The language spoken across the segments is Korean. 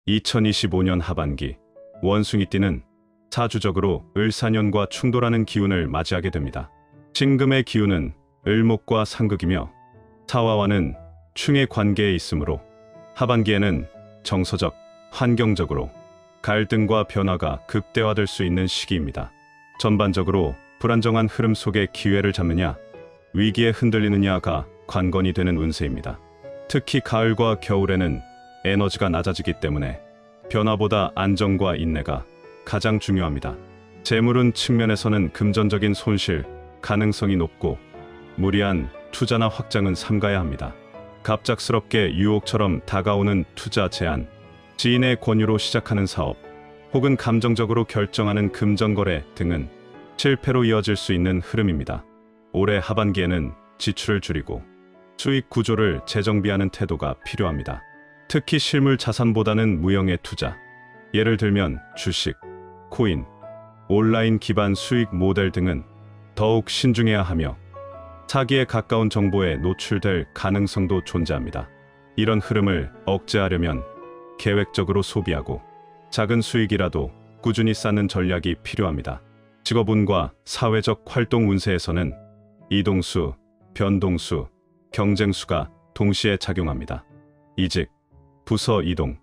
2025년 하반기 원숭이띠는 사주적으로 을사년과 충돌하는 기운을 맞이하게 됩니다. 신금의 기운은 을목과 상극이며 사화와는 충의 관계에 있으므로 하반기에는 정서적, 환경적으로 갈등과 변화가 극대화될 수 있는 시기입니다. 전반적으로 불안정한 흐름 속에 기회를 잡느냐, 위기에 흔들리느냐가 관건이 되는 운세입니다. 특히 가을과 겨울에는 에너지가 낮아지기 때문에 변화보다 안정과 인내가 가장 중요합니다. 재물운 측면에서는 금전적인 손실 가능성이 높고 무리한 투자나 확장은 삼가야 합니다. 갑작스럽게 유혹처럼 다가오는 투자 제안, 지인의 권유로 시작하는 사업, 혹은 감정적으로 결정하는 금전거래 등은 실패로 이어질 수 있는 흐름입니다. 올해 하반기에는 지출을 줄이고 수익 구조를 재정비하는 태도가 필요합니다. 특히 실물 자산보다는 무형의 투자, 예를 들면 주식, 코인, 온라인 기반 수익 모델 등은 더욱 신중해야 하며 사기에 가까운 정보에 노출될 가능성도 존재합니다. 이런 흐름을 억제하려면 계획적으로 소비하고 작은 수익이라도 꾸준히 쌓는 전략이 필요합니다. 직업운과 사회적 활동 운세에서는 이동수, 변동수, 경쟁수가 동시에 작용합니다. 이직, 부서 이동,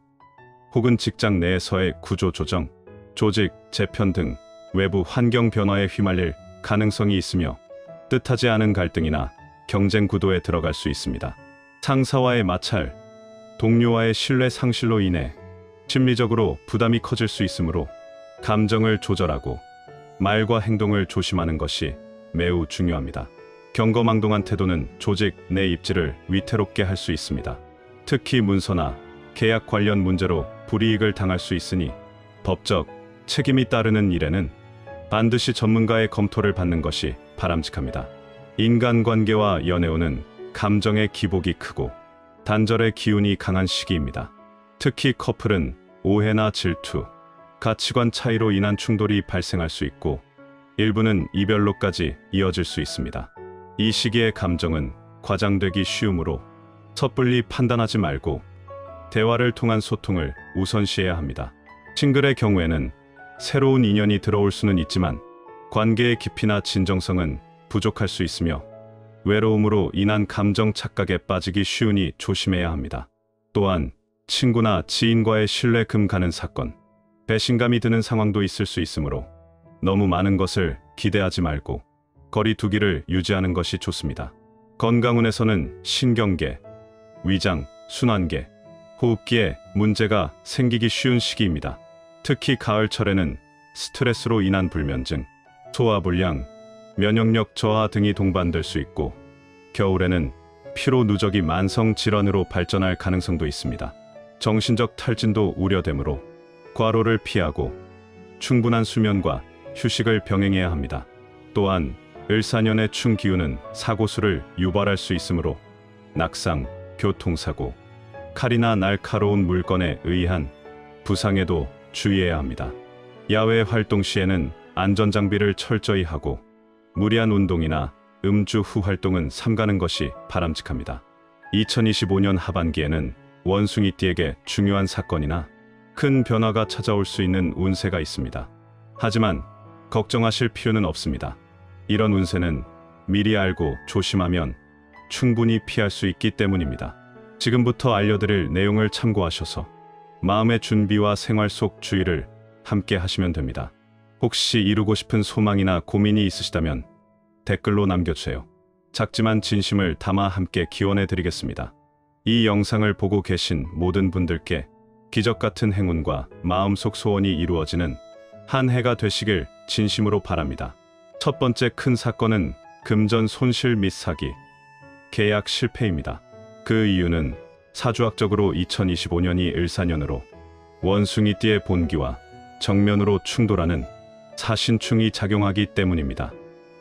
혹은 직장 내에서의 구조 조정, 조직 재편 등 외부 환경 변화에 휘말릴 가능성이 있으며 뜻하지 않은 갈등이나 경쟁 구도에 들어갈 수 있습니다. 상사와의 마찰, 동료와의 신뢰 상실로 인해 심리적으로 부담이 커질 수 있으므로 감정을 조절하고 말과 행동을 조심하는 것이 매우 중요합니다. 경거망동한 태도는 조직 내 입지를 위태롭게 할 수 있습니다. 특히 문서나 계약 관련 문제로 불이익을 당할 수 있으니 법적 책임이 따르는 일에는 반드시 전문가의 검토를 받는 것이 바람직합니다. 인간관계와 연애운은 감정의 기복이 크고 단절의 기운이 강한 시기입니다. 특히 커플은 오해나 질투, 가치관 차이로 인한 충돌이 발생할 수 있고 일부는 이별로까지 이어질 수 있습니다. 이 시기의 감정은 과장되기 쉬우므로 섣불리 판단하지 말고 대화를 통한 소통을 우선시해야 합니다. 싱글의 경우에는 새로운 인연이 들어올 수는 있지만 관계의 깊이나 진정성은 부족할 수 있으며 외로움으로 인한 감정 착각에 빠지기 쉬우니 조심해야 합니다. 또한 친구나 지인과의 신뢰 금 가는 사건, 배신감이 드는 상황도 있을 수 있으므로 너무 많은 것을 기대하지 말고 거리 두기를 유지하는 것이 좋습니다. 건강운에서는 신경계, 위장, 순환계, 호흡기에 문제가 생기기 쉬운 시기입니다. 특히 가을철에는 스트레스로 인한 불면증, 소화불량, 면역력 저하 등이 동반될 수 있고 겨울에는 피로 누적이 만성 질환으로 발전할 가능성도 있습니다. 정신적 탈진도 우려되므로 과로를 피하고 충분한 수면과 휴식을 병행해야 합니다. 또한 을사년의 충기운은 사고수를 유발할 수 있으므로 낙상, 교통사고, 칼이나 날카로운 물건에 의한 부상에도 주의해야 합니다. 야외 활동 시에는 안전장비를 철저히 하고 무리한 운동이나 음주 후 활동은 삼가는 것이 바람직합니다. 2025년 하반기에는 원숭이띠에게 중요한 사건이나 큰 변화가 찾아올 수 있는 운세가 있습니다. 하지만 걱정하실 필요는 없습니다. 이런 운세는 미리 알고 조심하면 충분히 피할 수 있기 때문입니다. 지금부터 알려드릴 내용을 참고하셔서 마음의 준비와 생활 속 주의를 함께 하시면 됩니다. 혹시 이루고 싶은 소망이나 고민이 있으시다면 댓글로 남겨주세요. 작지만 진심을 담아 함께 기원해 드리겠습니다. 이 영상을 보고 계신 모든 분들께 기적같은 행운과 마음속 소원이 이루어지는 한 해가 되시길 진심으로 바랍니다. 첫 번째 큰 사건은 금전 손실 및 사기, 계약 실패입니다. 그 이유는 사주학적으로 2025년이 을사년으로 원숭이띠의 본기와 정면으로 충돌하는 사신충이 작용하기 때문입니다.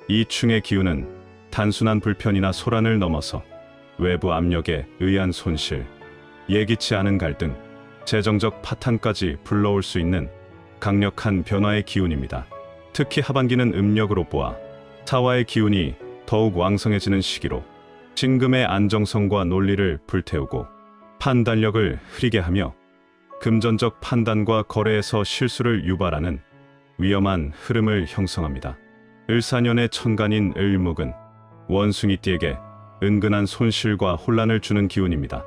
이 충의 기운은 단순한 불편이나 소란을 넘어서 외부 압력에 의한 손실, 예기치 않은 갈등, 재정적 파탄까지 불러올 수 있는 강력한 변화의 기운입니다. 특히 하반기는 음력으로 보아 사화의 기운이 더욱 왕성해지는 시기로 신금의 안정성과 논리를 불태우고 판단력을 흐리게 하며 금전적 판단과 거래에서 실수를 유발하는 위험한 흐름을 형성합니다. 을사년의 천간인 을목은 원숭이띠에게 은근한 손실과 혼란을 주는 기운입니다.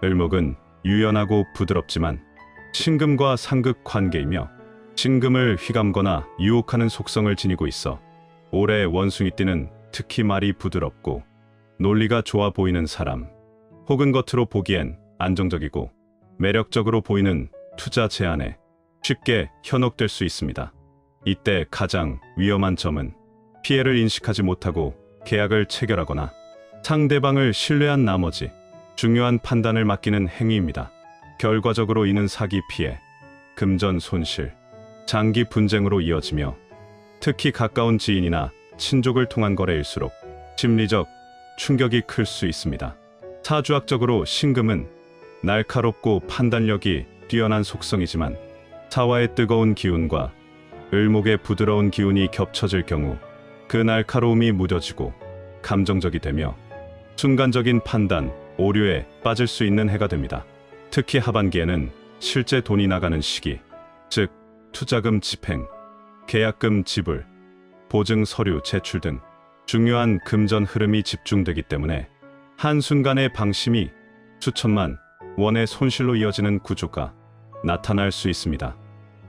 을목은 유연하고 부드럽지만 신금과 상극 관계이며 신금을 휘감거나 유혹하는 속성을 지니고 있어 올해 원숭이띠는 특히 말이 부드럽고 논리가 좋아 보이는 사람, 혹은 겉으로 보기엔 안정적이고 매력적으로 보이는 투자 제안에 쉽게 현혹될 수 있습니다. 이때 가장 위험한 점은 피해를 인식하지 못하고 계약을 체결하거나 상대방을 신뢰한 나머지 중요한 판단을 맡기는 행위입니다. 결과적으로 이는 사기 피해, 금전 손실, 장기 분쟁으로 이어지며 특히 가까운 지인이나 친족을 통한 거래일수록 심리적 충격이 클 수 있습니다. 사주학적으로 신금은 날카롭고 판단력이 뛰어난 속성이지만 사화의 뜨거운 기운과 을목의 부드러운 기운이 겹쳐질 경우 그 날카로움이 무뎌지고 감정적이 되며 순간적인 판단, 오류에 빠질 수 있는 해가 됩니다. 특히 하반기에는 실제 돈이 나가는 시기, 즉 투자금 집행, 계약금 지불, 보증 서류 제출 등 중요한 금전 흐름이 집중되기 때문에 한순간의 방심이 수천만 원의 손실로 이어지는 구조가 나타날 수 있습니다.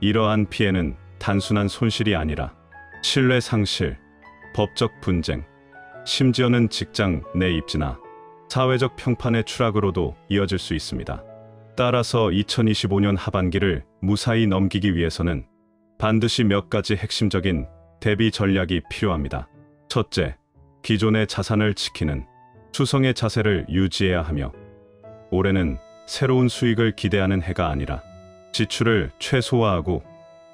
이러한 피해는 단순한 손실이 아니라 신뢰 상실, 법적 분쟁, 심지어는 직장 내 입지나 사회적 평판의 추락으로도 이어질 수 있습니다. 따라서 2025년 하반기를 무사히 넘기기 위해서는 반드시 몇 가지 핵심적인 대비 전략이 필요합니다. 첫째, 기존의 자산을 지키는 수성의 자세를 유지해야 하며 올해는 새로운 수익을 기대하는 해가 아니라 지출을 최소화하고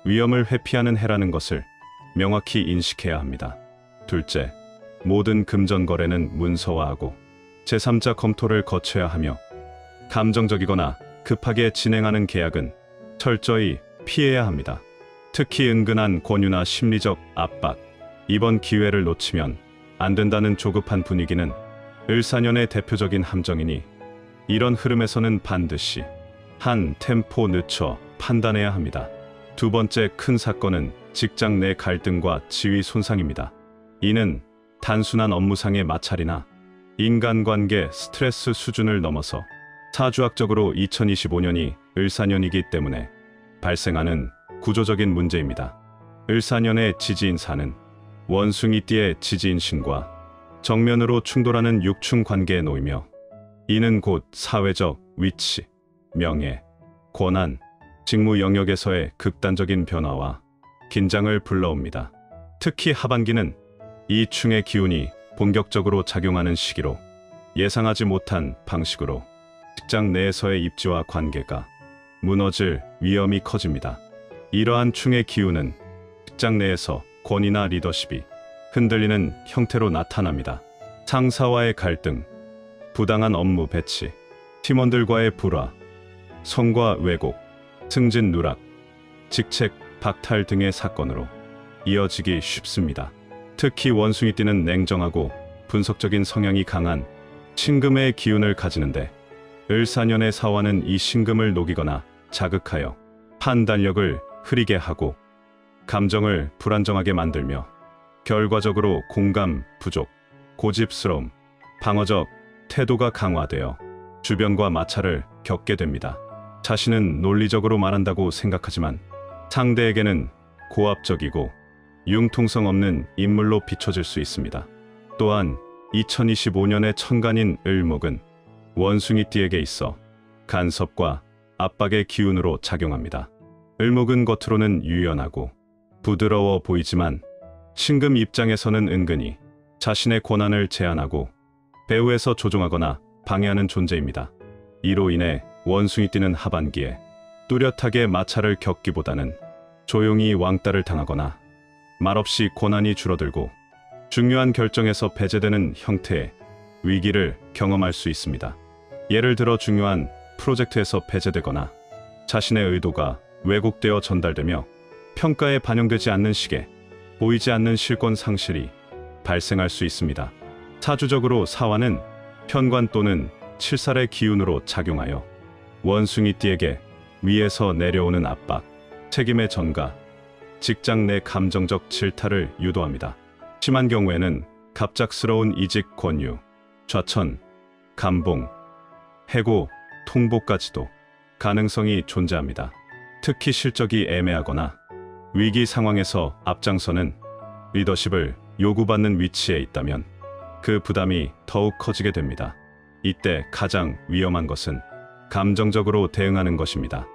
위험을 회피하는 해라는 것을 명확히 인식해야 합니다. 둘째, 모든 금전 거래는 문서화하고 제3자 검토를 거쳐야 하며 감정적이거나 급하게 진행하는 계약은 철저히 피해야 합니다. 특히 은근한 권유나 심리적 압박, 이번 기회를 놓치면 안 된다는 조급한 분위기는 을사년의 대표적인 함정이니 이런 흐름에서는 반드시 한 템포 늦춰 판단해야 합니다. 두 번째 큰 사건은 직장 내 갈등과 지위 손상입니다. 이는 단순한 업무상의 마찰이나 인간관계 스트레스 수준을 넘어서 사주학적으로 2025년이 을사년이기 때문에 발생하는 구조적인 문제입니다. 을사년의 지지인사는 원숭이띠의 지지인신과 정면으로 충돌하는 육충 관계에 놓이며 이는 곧 사회적 위치, 명예, 권한, 직무 영역에서의 극단적인 변화와 긴장을 불러옵니다. 특히 하반기는 이 충의 기운이 본격적으로 작용하는 시기로 예상하지 못한 방식으로 직장 내에서의 입지와 관계가 무너질 위험이 커집니다. 이러한 충의 기운은 직장 내에서 권위나 리더십이 흔들리는 형태로 나타납니다. 상사와의 갈등, 부당한 업무 배치, 팀원들과의 불화, 성과 왜곡, 승진 누락, 직책 박탈 등의 사건으로 이어지기 쉽습니다. 특히 원숭이띠는 냉정하고 분석적인 성향이 강한 신금의 기운을 가지는데 을사년의 사화는 이 신금을 녹이거나 자극하여 판단력을 흐리게 하고 감정을 불안정하게 만들며 결과적으로 공감 부족, 고집스러움, 방어적 태도가 강화되어 주변과 마찰을 겪게 됩니다. 자신은 논리적으로 말한다고 생각하지만 상대에게는 고압적이고 융통성 없는 인물로 비춰질 수 있습니다. 또한 2025년의 천간인 을목은 원숭이띠에게 있어 간섭과 압박의 기운으로 작용합니다. 을목은 겉으로는 유연하고 부드러워 보이지만 신금 입장에서는 은근히 자신의 권한을 제한하고 배후에서 조종하거나 방해하는 존재입니다. 이로 인해 원숭이띠는 하반기에 뚜렷하게 마찰을 겪기보다는 조용히 왕따를 당하거나 말없이 권한이 줄어들고 중요한 결정에서 배제되는 형태의 위기를 경험할 수 있습니다. 예를 들어 중요한 프로젝트에서 배제되거나 자신의 의도가 왜곡되어 전달되며 평가에 반영되지 않는 시기에 보이지 않는 실권 상실이 발생할 수 있습니다. 사주적으로 사화는 현관 또는 칠살의 기운으로 작용하여 원숭이띠에게 위에서 내려오는 압박, 책임의 전가, 직장 내 감정적 질타를 유도합니다. 심한 경우에는 갑작스러운 이직 권유, 좌천, 감봉, 해고, 통보까지도 가능성이 존재합니다. 특히 실적이 애매하거나 위기 상황에서 앞장서는 리더십을 요구받는 위치에 있다면 그 부담이 더욱 커지게 됩니다. 이때 가장 위험한 것은 감정적으로 대응하는 것입니다.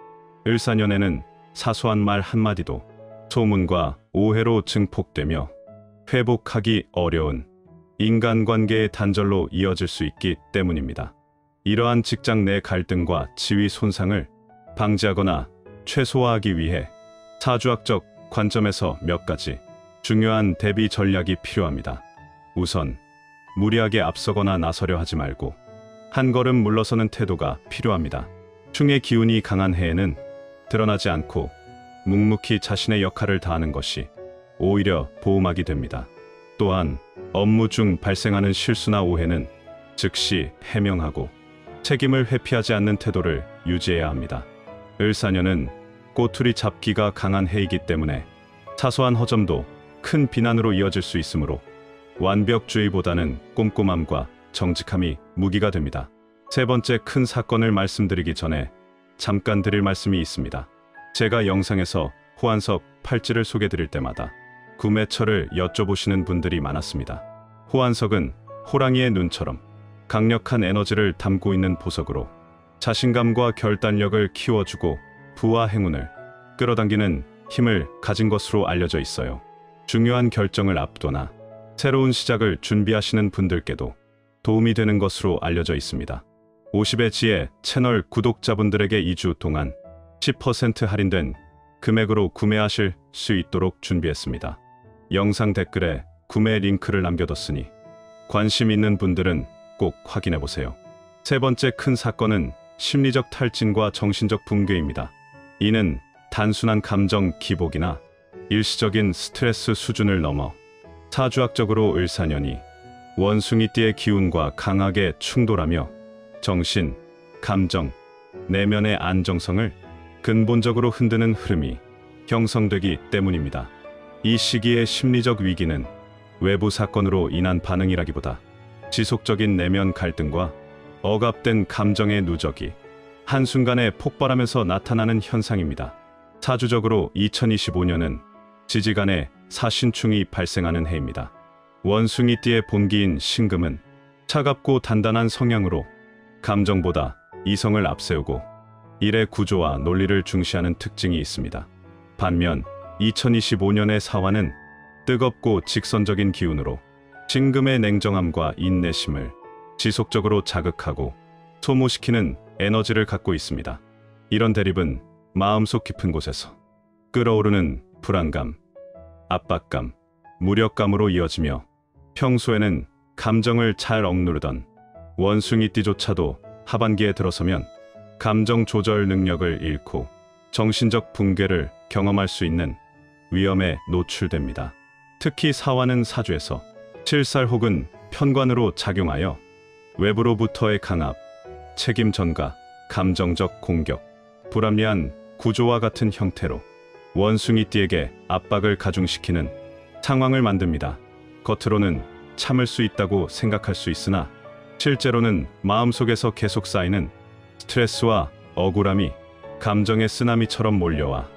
을사년에는 사소한 말 한마디도 소문과 오해로 증폭되며 회복하기 어려운 인간관계의 단절로 이어질 수 있기 때문입니다. 이러한 직장 내 갈등과 지위 손상을 방지하거나 최소화하기 위해 사주학적 관점에서 몇 가지 중요한 대비 전략이 필요합니다. 우선 무리하게 앞서거나 나서려 하지 말고 한 걸음 물러서는 태도가 필요합니다. 충의 기운이 강한 해에는 드러나지 않고 묵묵히 자신의 역할을 다하는 것이 오히려 보호막이 됩니다. 또한 업무 중 발생하는 실수나 오해는 즉시 해명하고 책임을 회피하지 않는 태도를 유지해야 합니다. 을사년은 꼬투리 잡기가 강한 해이기 때문에 사소한 허점도 큰 비난으로 이어질 수 있으므로 완벽주의보다는 꼼꼼함과 정직함이 무기가 됩니다. 세 번째 큰 사건을 말씀드리기 전에 잠깐 드릴 말씀이 있습니다. 제가 영상에서 호환석 팔찌를 소개드릴 때마다 구매처를 여쭤보시는 분들이 많았습니다. 호환석은 호랑이의 눈처럼 강력한 에너지를 담고 있는 보석으로 자신감과 결단력을 키워주고 부와 행운을 끌어당기는 힘을 가진 것으로 알려져 있어요. 중요한 결정을 앞두거나 새로운 시작을 준비하시는 분들께도 도움이 되는 것으로 알려져 있습니다. 50의 지혜 채널 구독자분들에게 2주 동안 10% 할인된 금액으로 구매하실 수 있도록 준비했습니다. 영상 댓글에 구매 링크를 남겨뒀으니 관심 있는 분들은 꼭 확인해보세요. 세 번째 큰 사건은 심리적 탈진과 정신적 붕괴입니다. 이는 단순한 감정 기복이나 일시적인 스트레스 수준을 넘어 사주학적으로 을사년이 원숭이띠의 기운과 강하게 충돌하며 정신, 감정, 내면의 안정성을 근본적으로 흔드는 흐름이 형성되기 때문입니다. 이 시기의 심리적 위기는 외부 사건으로 인한 반응이라기보다 지속적인 내면 갈등과 억압된 감정의 누적이 한순간에 폭발하면서 나타나는 현상입니다. 사주적으로 2025년은 지지간의 사신충이 발생하는 해입니다. 원숭이띠의 본기인 신금은 차갑고 단단한 성향으로 감정보다 이성을 앞세우고 일의 구조와 논리를 중시하는 특징이 있습니다. 반면 2025년의 사화는 뜨겁고 직선적인 기운으로 신금의 냉정함과 인내심을 지속적으로 자극하고 소모시키는 에너지를 갖고 있습니다. 이런 대립은 마음속 깊은 곳에서 끓어오르는 불안감, 압박감, 무력감으로 이어지며 평소에는 감정을 잘 억누르던 원숭이띠조차도 하반기에 들어서면 감정 조절 능력을 잃고 정신적 붕괴를 경험할 수 있는 위험에 노출됩니다. 특히 사화는 사주에서 칠살 혹은 편관으로 작용하여 외부로부터의 강압, 책임 전가, 감정적 공격, 불합리한 구조와 같은 형태로 원숭이띠에게 압박을 가중시키는 상황을 만듭니다. 겉으로는 참을 수 있다고 생각할 수 있으나 실제로는 마음속에서 계속 쌓이는 스트레스와 억울함이 감정의 쓰나미처럼 몰려와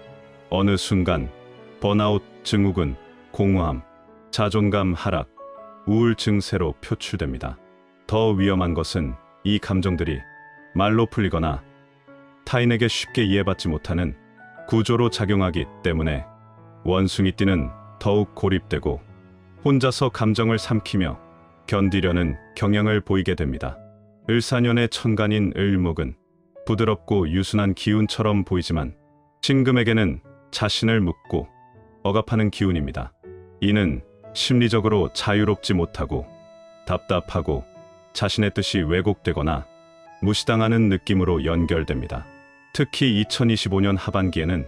어느 순간 번아웃 증후군, 공허함, 자존감 하락, 우울 증세로 표출됩니다. 더 위험한 것은 이 감정들이 말로 풀리거나 타인에게 쉽게 이해받지 못하는 구조로 작용하기 때문에 원숭이띠는 더욱 고립되고 혼자서 감정을 삼키며 견디려는 경향을 보이게 됩니다. 을사년의 천간인 을목은 부드럽고 유순한 기운처럼 보이지만 신금에게는 자신을 묻고 억압하는 기운입니다. 이는 심리적으로 자유롭지 못하고 답답하고 자신의 뜻이 왜곡되거나 무시당하는 느낌으로 연결됩니다. 특히 2025년 하반기에는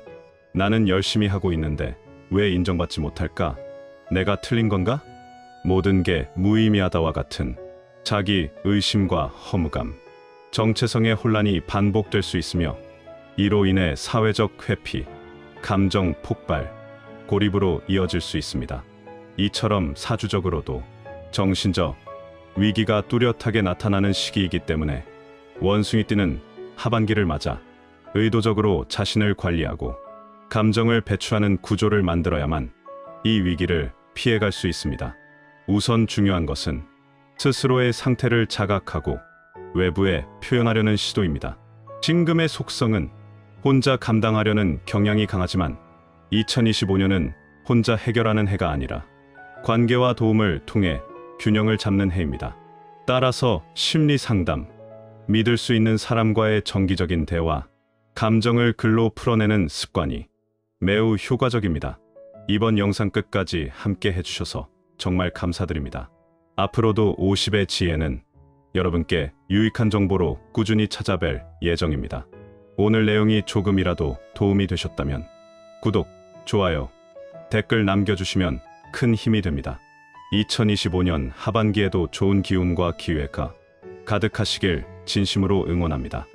나는 열심히 하고 있는데 왜 인정받지 못할까? 내가 틀린 건가? 모든 게 무의미하다와 같은 자기 의심과 허무감, 정체성의 혼란이 반복될 수 있으며 이로 인해 사회적 회피, 감정 폭발, 고립으로 이어질 수 있습니다. 이처럼 사주적으로도 정신적 위기가 뚜렷하게 나타나는 시기이기 때문에 원숭이띠는 하반기를 맞아 의도적으로 자신을 관리하고 감정을 배출하는 구조를 만들어야만 이 위기를 피해갈 수 있습니다. 우선 중요한 것은 스스로의 상태를 자각하고 외부에 표현하려는 시도입니다. 신금의 속성은 혼자 감당하려는 경향이 강하지만 2025년은 혼자 해결하는 해가 아니라 관계와 도움을 통해 균형을 잡는 해입니다. 따라서 심리 상담, 믿을 수 있는 사람과의 정기적인 대화, 감정을 글로 풀어내는 습관이 매우 효과적입니다. 이번 영상 끝까지 함께 해주셔서 정말 감사드립니다. 앞으로도 50의 지혜는 여러분께 유익한 정보로 꾸준히 찾아뵐 예정입니다. 오늘 내용이 조금이라도 도움이 되셨다면 구독, 좋아요, 댓글 남겨주시면 큰 힘이 됩니다. 2025년 하반기에도 좋은 기운과 기회가 가득하시길 진심으로 응원합니다.